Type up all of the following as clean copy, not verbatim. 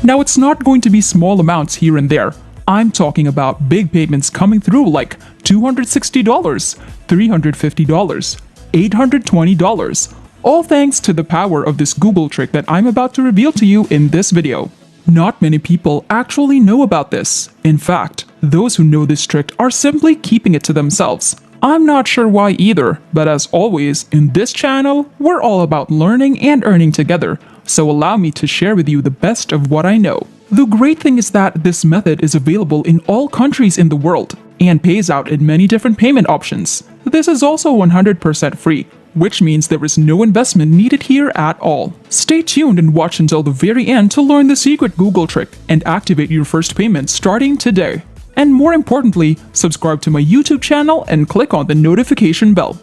Now, it's not going to be small amounts here and there. I'm talking about big payments coming through like $260, $350, $820, all thanks to the power of this Google trick that I'm about to reveal to you in this video. Not many people actually know about this. In fact, those who know this trick are simply keeping it to themselves. I'm not sure why either, but as always, in this channel, we're all about learning and earning together, so allow me to share with you the best of what I know. The great thing is that this method is available in all countries in the world and pays out in many different payment options. This is also 100% free, which means there is no investment needed here at all. Stay tuned and watch until the very end to learn the secret Google trick and activate your first payment starting today. And more importantly, subscribe to my YouTube channel and click on the notification bell.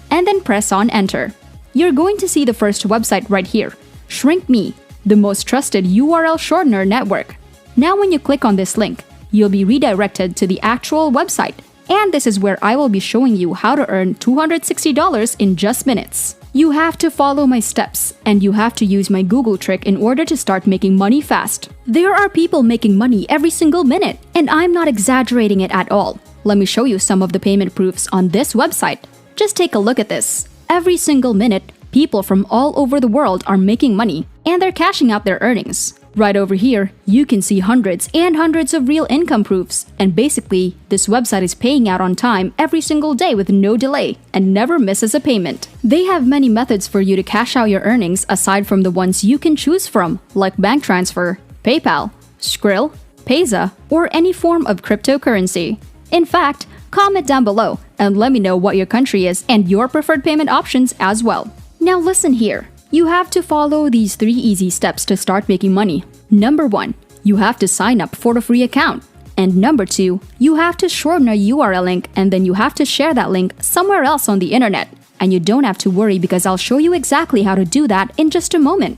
And then press on enter. You're going to see the first website right here, ShrinkMe, the most trusted URL shortener network. Now when you click on this link, you'll be redirected to the actual website. And this is where I will be showing you how to earn $260 in just minutes. You have to follow my steps, and you have to use my Google trick in order to start making money fast. There are people making money every single minute, and I'm not exaggerating it at all. Let me show you some of the payment proofs on this website. Just take a look at this. Every single minute, people from all over the world are making money, and they're cashing out their earnings. Right over here, you can see hundreds and hundreds of real income proofs, and basically, this website is paying out on time every single day with no delay and never misses a payment. They have many methods for you to cash out your earnings aside from the ones you can choose from, like bank transfer, PayPal, Skrill, Payza, or any form of cryptocurrency. In fact, comment down below and let me know what your country is and your preferred payment options as well. Now listen here. You have to follow these 3 easy steps to start making money. Number 1, you have to sign up for a free account. And number 2, you have to shorten a URL link and then you have to share that link somewhere else on the internet. And you don't have to worry because I'll show you exactly how to do that in just a moment.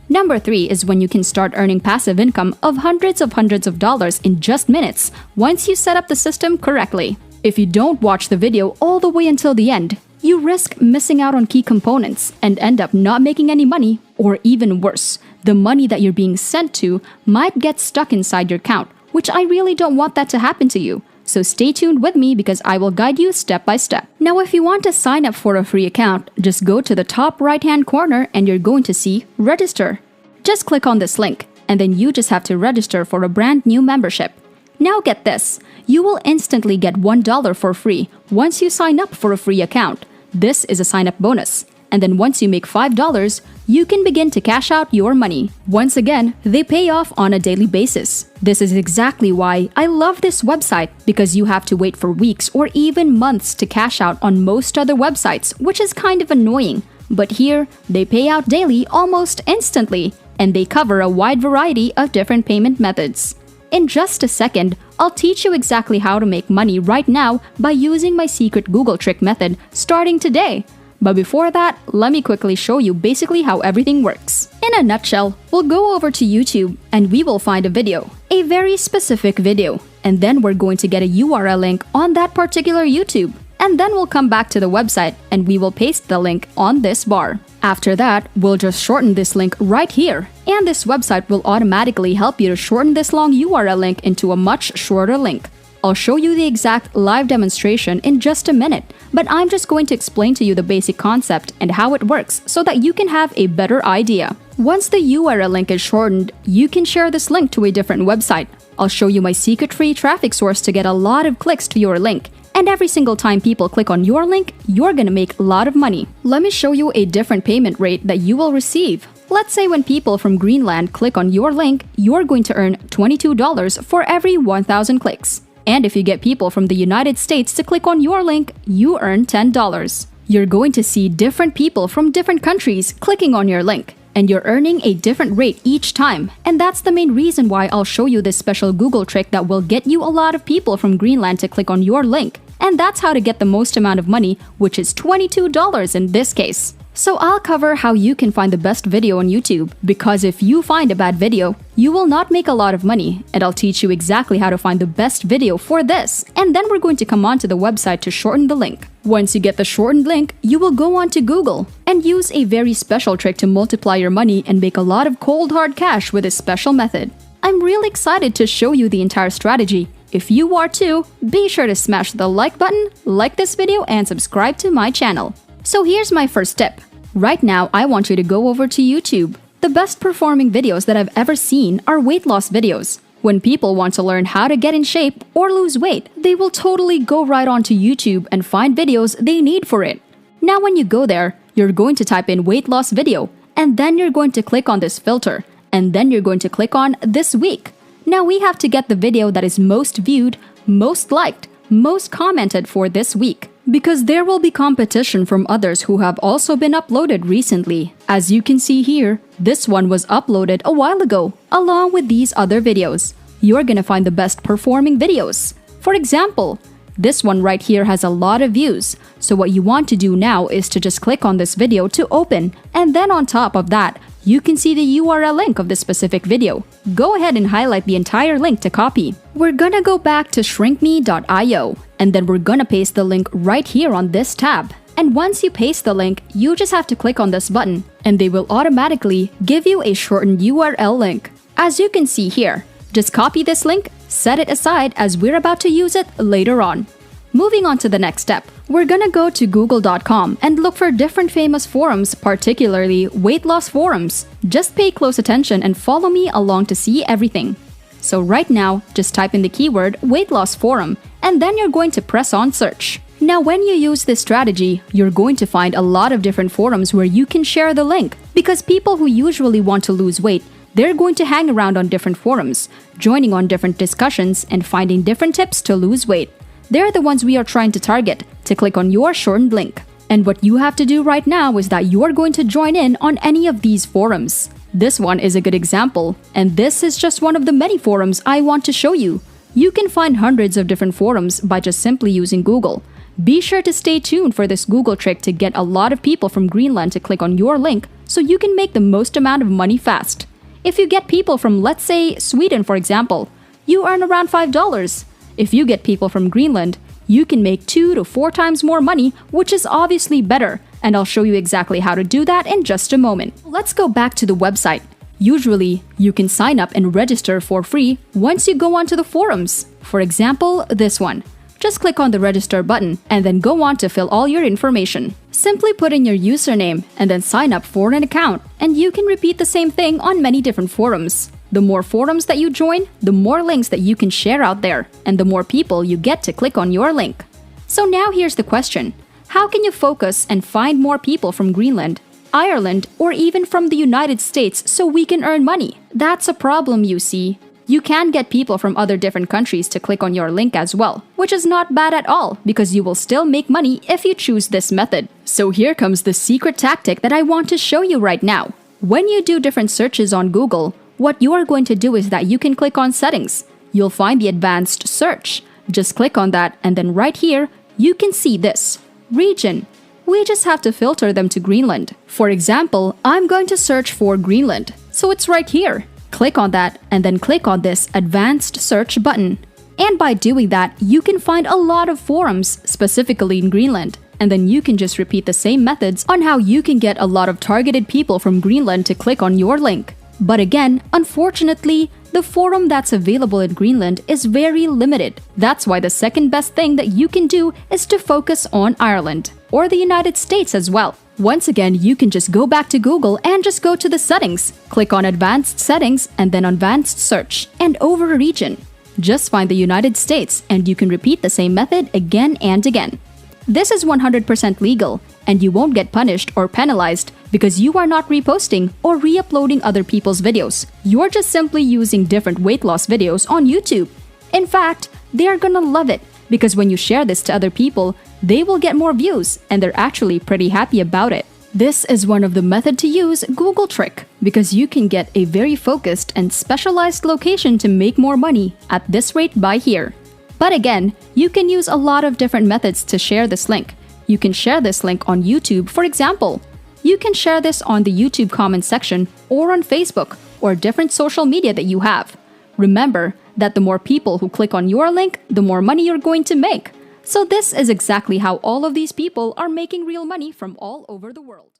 Number 3 is when you can start earning passive income of hundreds of dollars in just minutes once you set up the system correctly. If you don't watch the video all the way until the end, you risk missing out on key components and end up not making any money, or even worse, the money that you're being sent to might get stuck inside your account, which I really don't want that to happen to you. So stay tuned with me because I will guide you step by step. Now if you want to sign up for a free account, just go to the top right hand corner and you're going to see Register. Just click on this link and then you just have to register for a brand new membership. Now get this, you will instantly get $1 for free once you sign up for a free account. This is a sign-up bonus. And then once you make $5, you can begin to cash out your money. Once again, they pay off on a daily basis. This is exactly why I love this website, because you have to wait for weeks or even months to cash out on most other websites, which is kind of annoying. But here, they pay out daily almost instantly, and they cover a wide variety of different payment methods. In just a second, I'll teach you exactly how to make money right now by using my secret Google trick method starting today. But before that, let me quickly show you basically how everything works. In a nutshell, we'll go over to YouTube and we will find a video, a very specific video, and then we're going to get a URL link on that particular YouTube. And then we'll come back to the website and we will paste the link on this bar. After that, we'll just shorten this link right here, and this website will automatically help you to shorten this long URL link into a much shorter link. I'll show you the exact live demonstration in just a minute, but I'm just going to explain to you the basic concept and how it works so that you can have a better idea. Once the URL link is shortened, you can share this link to a different website. I'll show you my secret free traffic source to get a lot of clicks to your link. And every single time people click on your link, you're gonna make a lot of money. Let me show you a different payment rate that you will receive. Let's say when people from Greenland click on your link, you're going to earn $22 for every 1,000 clicks. And if you get people from the United States to click on your link, you earn $10. You're going to see different people from different countries clicking on your link, and you're earning a different rate each time. And that's the main reason why I'll show you this special Google trick that will get you a lot of people from Greenland to click on your link. And that's how to get the most amount of money, which is $22 in this case. So I'll cover how you can find the best video on YouTube, because if you find a bad video, you will not make a lot of money, and I'll teach you exactly how to find the best video for this, and then we're going to come onto the website to shorten the link. Once you get the shortened link, you will go on to Google and use a very special trick to multiply your money and make a lot of cold hard cash with this special method. I'm really excited to show you the entire strategy. If you are too, be sure to smash the like button, like this video, and subscribe to my channel. So here's my first tip. Right now, I want you to go over to YouTube. The best performing videos that I've ever seen are weight loss videos. When people want to learn how to get in shape or lose weight, they will totally go right onto YouTube and find videos they need for it. Now when you go there, you're going to type in weight loss video, and then you're going to click on this filter, and then you're going to click on this week. Now we have to get the video that is most viewed, most liked, most commented for this week, because there will be competition from others who have also been uploaded recently. As you can see here, this one was uploaded a while ago, along with these other videos. You're gonna find the best performing videos. For example, this one right here has a lot of views, so what you want to do now is to just click on this video to open, and then on top of that, you can see the URL link of this specific video. Go ahead and highlight the entire link to copy. We're gonna go back to shrinkme.io, and then we're gonna paste the link right here on this tab. And once you paste the link, you just have to click on this button, and they will automatically give you a shortened URL link. As you can see here, just copy this link, set it aside as we're about to use it later on. Moving on to the next step, we're gonna go to google.com and look for different famous forums, particularly weight loss forums. Just pay close attention and follow me along to see everything. So right now, just type in the keyword weight loss forum, and then you're going to press on search. Now when you use this strategy, you're going to find a lot of different forums where you can share the link, because people who usually want to lose weight, they're going to hang around on different forums, joining on different discussions and finding different tips to lose weight. They're the ones we are trying to target to click on your shortened link. And what you have to do right now is that you're going to join in on any of these forums. This one is a good example, and this is just one of the many forums I want to show you. You can find hundreds of different forums by just simply using Google. Be sure to stay tuned for this Google trick to get a lot of people from Greenland to click on your link so you can make the most amount of money fast. If you get people from, let's say, Sweden for example, you earn around $5. If you get people from Greenland, you can make 2 to 4 times more money, which is obviously better, and I'll show you exactly how to do that in just a moment. Let's go back to the website. Usually, you can sign up and register for free once you go onto the forums. For example, this one. Just click on the register button and then go on to fill all your information. Simply put in your username and then sign up for an account, and you can repeat the same thing on many different forums. The more forums that you join, the more links that you can share out there, and the more people you get to click on your link. So now here's the question. How can you focus and find more people from Greenland, Ireland, or even from the United States so we can earn money? That's a problem, you see. You can get people from other different countries to click on your link as well, which is not bad at all because you will still make money if you choose this method. So here comes the secret tactic that I want to show you right now. When you do different searches on Google, what you are going to do is that you can click on settings. You'll find the advanced search. Just click on that, and then right here, you can see this region. We just have to filter them to Greenland. For example, I'm going to search for Greenland. So it's right here. Click on that and then click on this advanced search button. And by doing that, you can find a lot of forums specifically in Greenland. And then you can just repeat the same methods on how you can get a lot of targeted people from Greenland to click on your link. But again, unfortunately, the forum that's available in Greenland is very limited. That's why the second best thing that you can do is to focus on Ireland, or the United States as well. Once again, you can just go back to Google and just go to the settings. Click on advanced settings and then advanced search, and over a region. Just find the United States and you can repeat the same method again and again. This is 100% legal, and you won't get punished or penalized because you are not reposting or re-uploading other people's videos. You're just simply using different weight loss videos on YouTube. In fact, they are gonna love it because when you share this to other people, they will get more views and they're actually pretty happy about it. This is one of the method to use Google trick because you can get a very focused and specialized location to make more money at this rate by here. But again, you can use a lot of different methods to share this link. You can share this link on YouTube, for example. You can share this on the YouTube comment section or on Facebook or different social media that you have. Remember that the more people who click on your link, the more money you're going to make. So this is exactly how all of these people are making real money from all over the world.